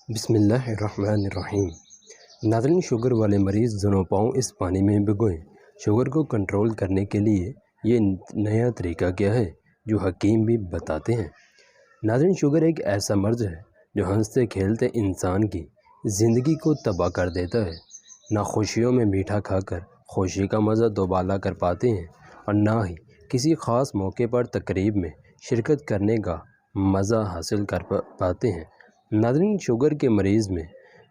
बिस्मिल्लाहिर्रहमानिर्रहीम। नाज़रीन, शुगर वाले मरीज़ दोनों पाँव इस पानी में भिगोएं। शुगर को कंट्रोल करने के लिए ये नया तरीका क्या है जो हकीम भी बताते हैं। नाज़रीन, शुगर एक ऐसा मर्ज़ है जो हंसते खेलते इंसान की ज़िंदगी को तबाह कर देता है। ना खुशियों में मीठा खाकर खुशी का मज़ा दोबाला कर पाते हैं और ना ही किसी ख़ास मौके पर तकरीब में शिरकत करने का मज़ा हासिल कर पाते हैं। नाज़रीन, शुगर के मरीज़ में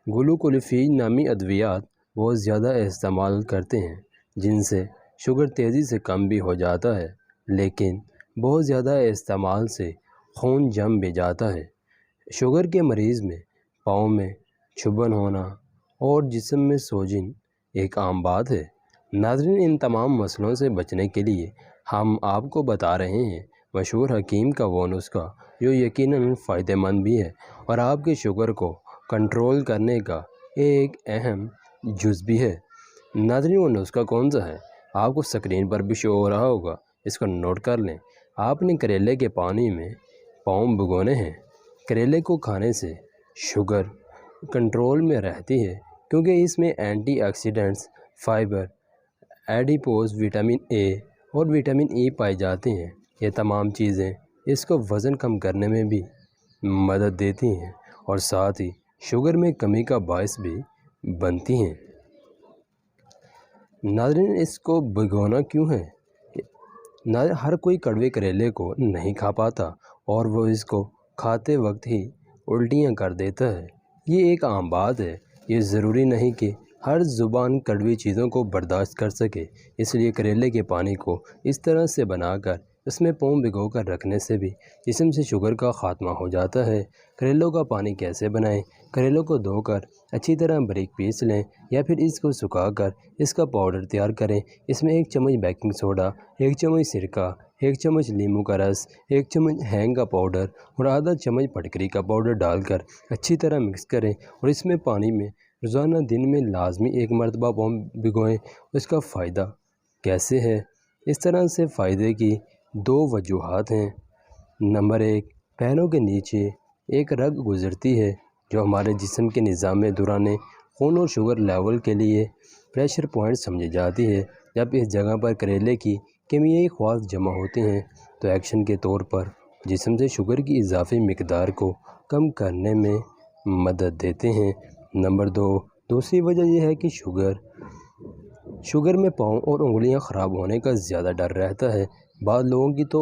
ग्लूकोलिफ़ीन नामी अद्वियात बहुत ज़्यादा इस्तेमाल करते हैं जिनसे शुगर तेज़ी से कम भी हो जाता है, लेकिन बहुत ज़्यादा इस्तेमाल से खून जम भी जाता है। शुगर के मरीज़ में पाँव में चुभन होना और जिस्म में सोजिन एक आम बात है। नाज़रीन, इन तमाम मसलों से बचने के लिए हम आपको बता रहे हैं मशहूर हकीम का वो नुस्खा जो यकीनन फ़ायदेमंद भी है और आपके शुगर को कंट्रोल करने का एक अहम जुज़ भी है। नाज़रीन, वो नुस्खा कौन सा है आपको स्क्रीन पर भी शो हो रहा होगा, इसको नोट कर लें। आपने करेले के पानी में पाँव भिगोने हैं। करेले को खाने से शुगर कंट्रोल में रहती है क्योंकि इसमें antioxidants, fibre, adipose, vitamin A और विटामिन ई पाए जाते हैं। ये तमाम चीज़ें इसको वज़न कम करने में भी मदद देती हैं और साथ ही शुगर में कमी का बायस भी बनती हैं। नाज़रीन, इसको भिगोना क्यों है? हर कोई कड़वे करेले को नहीं खा पाता और वो इसको खाते वक्त ही उल्टियाँ कर देता है। ये एक आम बात है। ये ज़रूरी नहीं कि हर ज़ुबान कड़वी चीज़ों को बर्दाश्त कर सके, इसलिए करेले के पानी को इस तरह से बनाकर इसमें पाँव भिगो कर रखने से भी जिस्म से शुगर का ख़ात्मा हो जाता है। करेलों का पानी कैसे बनाएं? करेलों को धोकर अच्छी तरह बारीक पीस लें या फिर इसको सुखाकर इसका पाउडर तैयार करें। इसमें 1 चम्मच बेकिंग सोडा, 1 चम्मच सिरका, 1 चम्मच नींबू का रस, 1 चम्मच हींग का पाउडर और आधा चम्मच फटकरी का पाउडर डालकर अच्छी तरह मिक्स करें और इसमें पानी में रोज़ाना दिन में लाजमी 1 मरतबा पाँव भिगोएं। इसका फ़ायदा कैसे है? इस तरह से फ़ायदे की 2 वजूहात हैं। नंबर 1, पैरों के नीचे एक रग गुज़रती है जो हमारे जिस्म के निज़ाम दौरान खून और शुगर लेवल के लिए प्रेशर पॉइंट समझी जाती है। जब इस जगह पर करेले की कीमियाई ख़वास जमा होते हैं तो एक्शन के तौर पर जिस्म से शुगर की इजाफी मिकदार को कम करने में मदद देते हैं। नंबर 2, दूसरी वजह यह है कि शुगर में पाँव और उंगलियां ख़राब होने का ज़्यादा डर रहता है। बाद लोगों की तो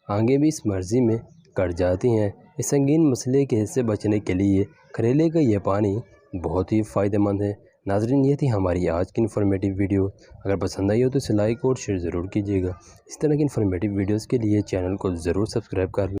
आंखें भी इस मर्ज़ी में कट जाती हैं। इस संगीन मसले के से बचने के लिए करेले का ये पानी बहुत ही फ़ायदेमंद है। नाज़रीन, ये थी हमारी आज की इन्फॉर्मेटिव वीडियो। अगर पसंद आई हो तो इसे लाइक और शेयर ज़रूर कीजिएगा। इस तरह की इन्फॉर्मेटिव वीडियोज़ के लिए चैनल को ज़रूर सब्सक्राइब कर लें।